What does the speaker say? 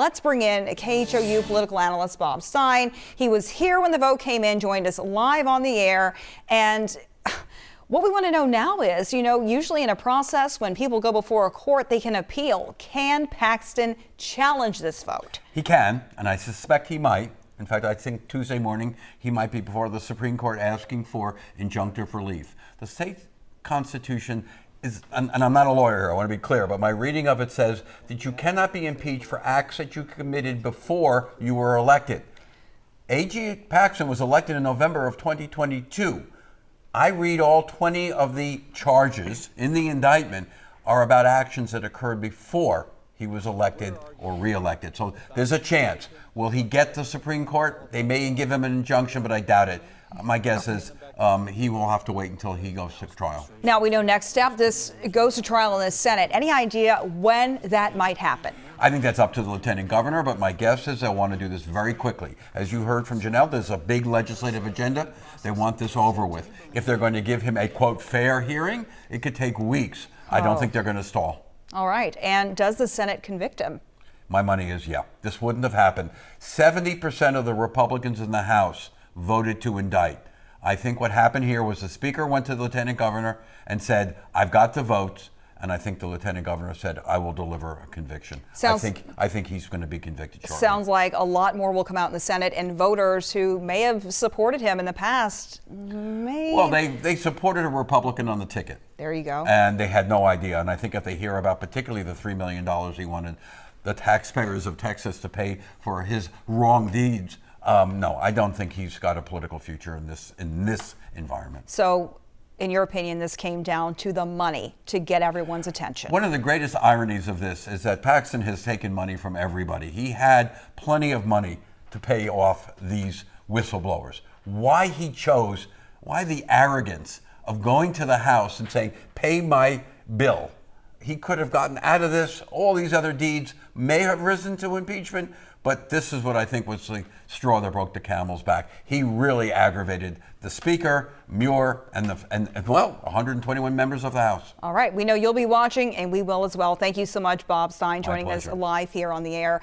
Let's bring in KHOU political analyst Bob Stein. He was here when the vote came in, joined us live on the air. And what we want to know now is, usually in a process when people go before a court, they can appeal. Can Paxton challenge this vote? He can, and I suspect he might. In fact, I think Tuesday morning he might be before the Supreme Court asking for injunctive relief. The state constitution is, and I'm not a lawyer here, I want to be clear, but my reading of it says that you cannot be impeached for acts that you committed before you were elected. A.G. Paxton was elected in November of 2022. I read all 20 of the charges in the indictment are about actions that occurred before he was elected or re-elected. So there's a chance. Will he get the Supreme Court? They may give him an injunction, but I doubt it. My guess is he will have to wait until he goes to trial. Now we know next step, this goes to trial in the Senate. Any idea when that might happen? I think that's up to the lieutenant governor, but my guess is they'll want to do this very quickly. As you heard from Janelle, there's a big legislative agenda. They want this over with. If they're going to give him a, quote, fair hearing, it could take weeks. I don't think they're going to stall. All right. And does the Senate convict him? My money is, yeah. This wouldn't have happened. 70% of the Republicans in the House voted to indict. I think what happened here was the speaker went to the lieutenant governor and said, I've got the votes. And I think the lieutenant governor said, I will deliver a conviction. I think he's going to be convicted shortly. Sounds like a lot more will come out in the Senate, and voters who may have supported him in the past may... Well, they supported a Republican on the ticket. There you go. And they had no idea. And I think if they hear about particularly the $3 million he wanted the taxpayers of Texas to pay for his wrong deeds, no, I don't think he's got a political future in this environment. So, in your opinion, this came down to the money to get everyone's attention. One of the greatest ironies of this is that Paxton has taken money from everybody. He had plenty of money to pay off these whistleblowers. Why the arrogance of going to the House and saying, pay my bill? He could have gotten out of this. All these other deeds may have risen to impeachment, but this is what I think was the straw that broke the camel's back. He really aggravated the Speaker, Muir, and 121 members of the House. All right. We know you'll be watching, and we will as well. Thank you so much, Bob Stein, joining us live here on the air.